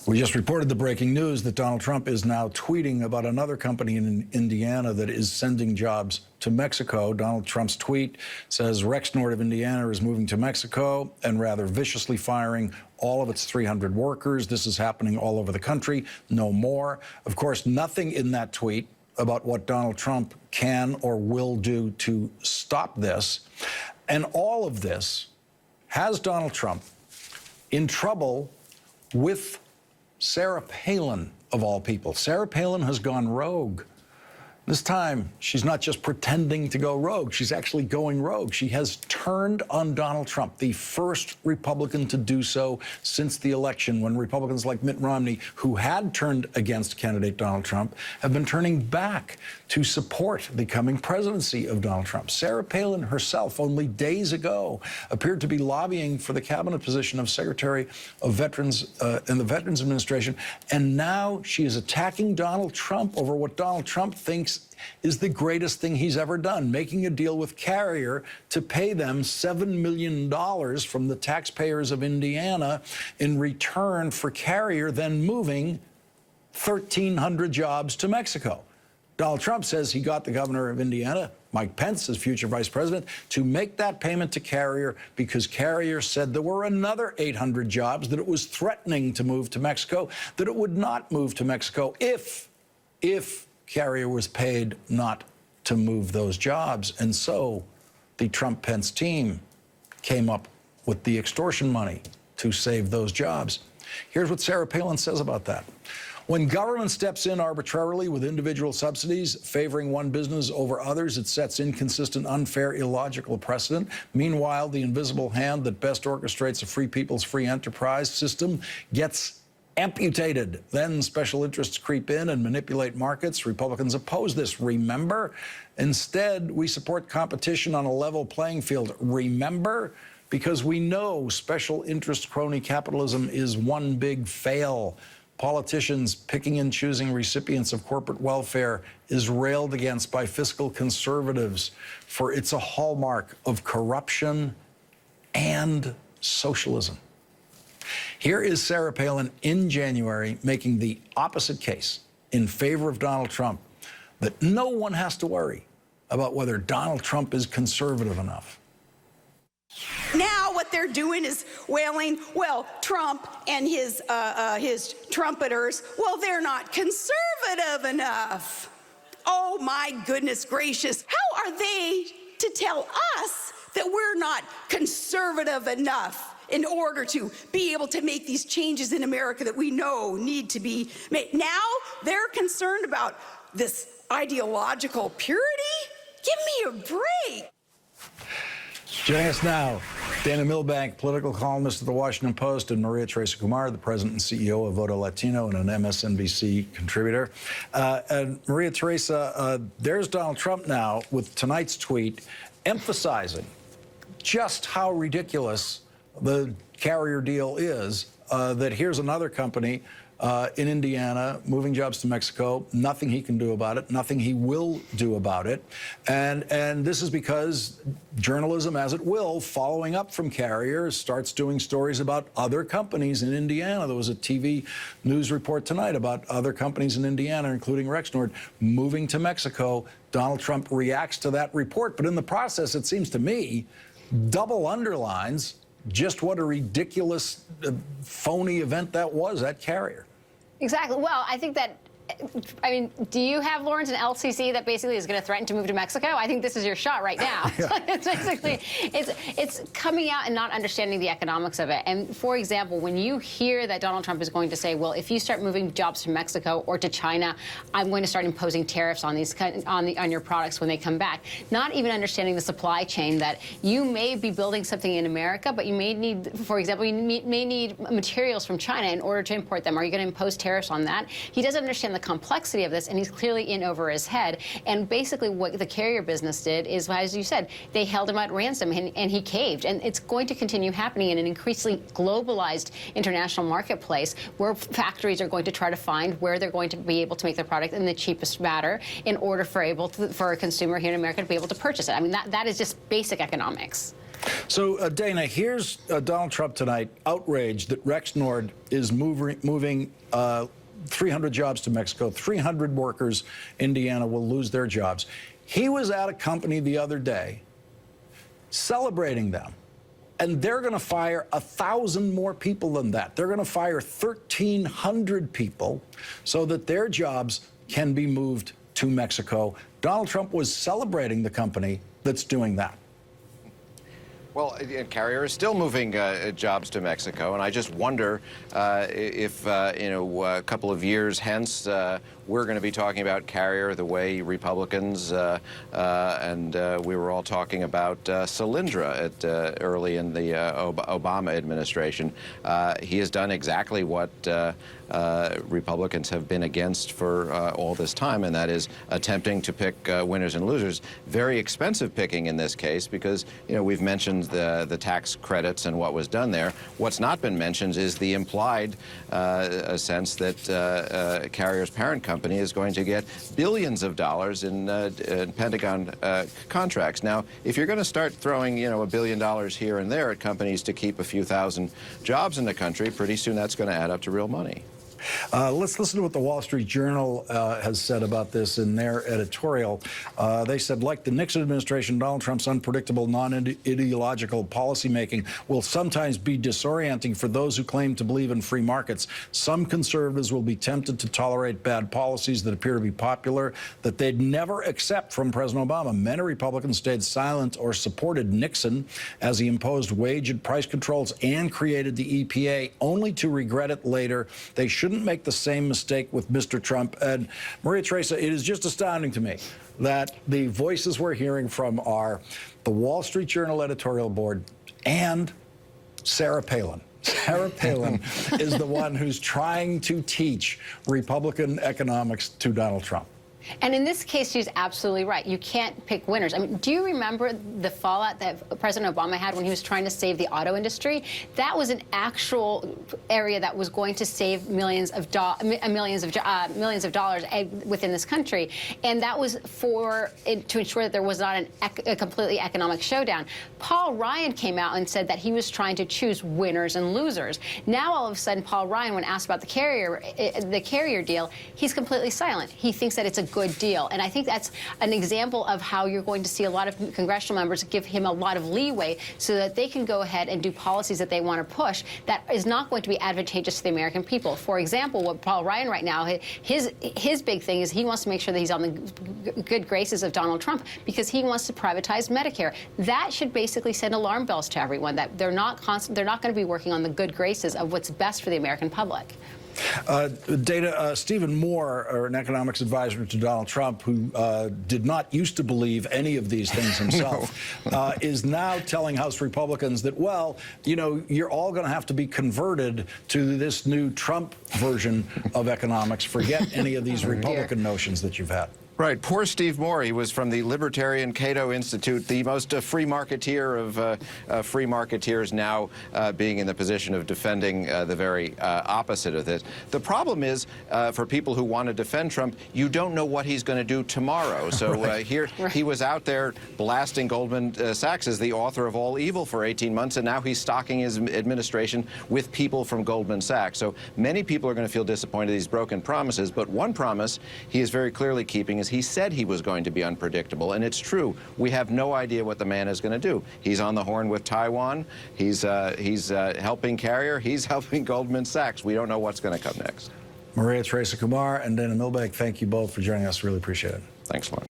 We just reported the breaking news that Donald Trump is now tweeting about another company in Indiana that is sending jobs to Mexico. Donald Trump's tweet says Rexnord of Indiana is moving to Mexico and rather viciously firing all of its 300 workers. This is happening all over the country. No more. Of course, nothing in that tweet about what Donald Trump can or will do to stop this. And all of this has Donald Trump in trouble with Sarah Palin, of all people. Sarah Palin has gone rogue. This time, she's not just pretending to go rogue. She's actually going rogue. She has turned on Donald Trump, the first Republican to do so since the election, when Republicans like Mitt Romney, who had turned against candidate Donald Trump, have been turning back to support the coming presidency of Donald Trump. Sarah Palin herself, only days ago, appeared to be lobbying for the cabinet position of Secretary of Veterans in the Veterans Administration, and now she is attacking Donald Trump over what Donald Trump thinks is the greatest thing he's ever done, making a deal with Carrier to pay them $7 million from the taxpayers of Indiana in return for Carrier then moving 1,300 jobs to Mexico. Donald Trump says he got the governor of Indiana, Mike Pence, as future vice president, to make that payment to Carrier because Carrier said there were another 800 jobs that it was threatening to move to Mexico, that it would not move to Mexico if Carrier was paid not to move those jobs. And so the Trump-Pence team came up with the extortion money to save those jobs. Here's what Sarah Palin says about that. When government steps in arbitrarily with individual subsidies, favoring one business over others, it sets inconsistent, unfair, illogical precedent. Meanwhile, the invisible hand that best orchestrates a free people's free enterprise system gets amputated. Then special interests creep in and manipulate markets. Republicans oppose this, remember? Instead, we support competition on a level playing field, remember? Because we know special interest crony capitalism is one big fail. Politicians picking and choosing recipients of corporate welfare is railed against by fiscal conservatives, for it's a hallmark of corruption and socialism. Here is Sarah Palin in January making the opposite case in favor of Donald Trump, that no one has to worry about whether Donald Trump is conservative enough. Now what they're doing is wailing, well, Trump and his trumpeters, well, they're not conservative enough. Oh, my goodness gracious. How are they to tell us that we're not conservative enough in order to be able to make these changes in America that we know need to be made? Now they're concerned about this ideological purity? Give me a break. Joining us now, Dana Milbant, political columnist at the Washington Post, and Teresa Kumar, the president and CEO of Voto Latino and an MSNBC contributor. And Teresa, there's Donald Trump now with tonight's tweet emphasizing just how ridiculous the Carrier deal is, that here's another company in Indiana moving jobs to Mexico, nothing he can do about it, nothing he will do about it. And this is because journalism, as it will, following up from Carrier, starts doing stories about other companies in Indiana. There was a TV news report tonight about other companies in Indiana, including Rexnord, moving to Mexico. Donald Trump reacts to that report, but in the process, it seems to me, double underlines just what a ridiculous, phony event that was at Carrier. Exactly. Well, I think that, I mean, do you have, Lawrence, an LCC that basically is going to threaten to move to Mexico? I think this is your shot right now. Yeah. It's basically, it's coming out and not understanding the economics of it. And for example, when you hear that Donald Trump is going to say, well, if you start moving jobs to Mexico or to China, I'm going to start imposing tariffs on these on your products when they come back. Not even understanding the supply chain, that you may be building something in America, but you may need, for example, you may need materials from China in order to import them. Are you going to impose tariffs on that? He doesn't understand the complexity of this, and he's clearly in over his head. And basically what the Carrier business did is, as you said, they held him at ransom, and he caved. And it's going to continue happening in an increasingly globalized international marketplace, where factories are going to try to find where they're going to be able to make their product in the cheapest manner in order for a consumer here in America to be able to purchase it. I mean, that is just basic economics. So, Dana, here's Donald Trump tonight outraged that Rexnord is moving 300 jobs to Mexico. 300 workers, Indiana, will lose their jobs. He was at a company the other day celebrating them. And they're going to fire 1,000 more people than that. They're going to fire 1,300 people so that their jobs can be moved to Mexico. Donald Trump was celebrating the company that's doing that. Well, Carrier is still moving jobs to Mexico, and I just wonder if, a couple of years hence, we're going to be talking about Carrier the way Republicans and we were all talking about Solyndra early in the Obama administration. He has done exactly what Republicans have been against for all this time, and that is attempting to pick winners and losers. Very expensive picking in this case because, we've mentioned the tax credits and what was done there. What's not been mentioned is the implied sense that Carrier's parent company is going to get billions of dollars in Pentagon contracts. Now, if you're going to start throwing, $1 billion here and there at companies to keep a few thousand jobs in the country, pretty soon that's going to add up to real money. Let's listen to what the Wall Street Journal has said about this in their editorial. They said, like the Nixon administration, Donald Trump's unpredictable, non-ideological policymaking will sometimes be disorienting for those who claim to believe in free markets. Some conservatives will be tempted to tolerate bad policies that appear to be popular that they'd never accept from President Obama. Many Republicans stayed silent or supported Nixon as he imposed wage and price controls and created the EPA, only to regret it later. They shouldn't make the same mistake with Mr. Trump. And Maria Teresa, it is just astounding to me that the voices we're hearing from are the Wall Street Journal editorial board and Sarah Palin. Sarah Palin is the one who's trying to teach Republican economics to Donald Trump. And in this case, she's absolutely right. You can't pick winners. I mean, do you remember the fallout that President Obama had when he was trying to save the auto industry? That was an actual area that was going to save millions of dollars within this country, and that was to ensure that there was not a completely economic showdown. Paul Ryan came out and said that he was trying to choose winners and losers. Now, all of a sudden, Paul Ryan, when asked about the carrier deal, he's completely silent. He thinks that it's a good deal. And I think that's an example of how you're going to see a lot of congressional members give him a lot of leeway so that they can go ahead and do policies that they want to push that is not going to be advantageous to the American people. For example, what Paul Ryan right now, his big thing is he wants to make sure that he's on the good graces of Donald Trump because he wants to privatize Medicare. That should basically send alarm bells to everyone that they're not going to be working on the good graces of what's best for the American public. Stephen Moore, an economics advisor to Donald Trump, who did not used to believe any of these things himself, is now telling House Republicans that, well, you're all going to have to be converted to this new Trump version of economics. Forget any of these Republican notions that you've had. Right. Poor Steve Moore. He was from the Libertarian Cato Institute, the most free marketeer of free marketeers, now being in the position of defending the very opposite of this. The problem is, for people who want to defend Trump, you don't know what he's going to do tomorrow. So he was out there blasting Goldman Sachs as the author of all evil for 18 months, and now he's stocking his administration with people from Goldman Sachs. So many people are going to feel disappointed he's broken promises, but one promise he is very clearly keeping is he said he was going to be unpredictable, and it's true. We have no idea what the man is going to do. He's on the horn with Taiwan. He's helping Carrier. He's helping Goldman Sachs. We don't know what's going to come next. Maria Teresa Kumar and Dana Milbant, thank you both for joining us. Really appreciate it. Thanks a lot.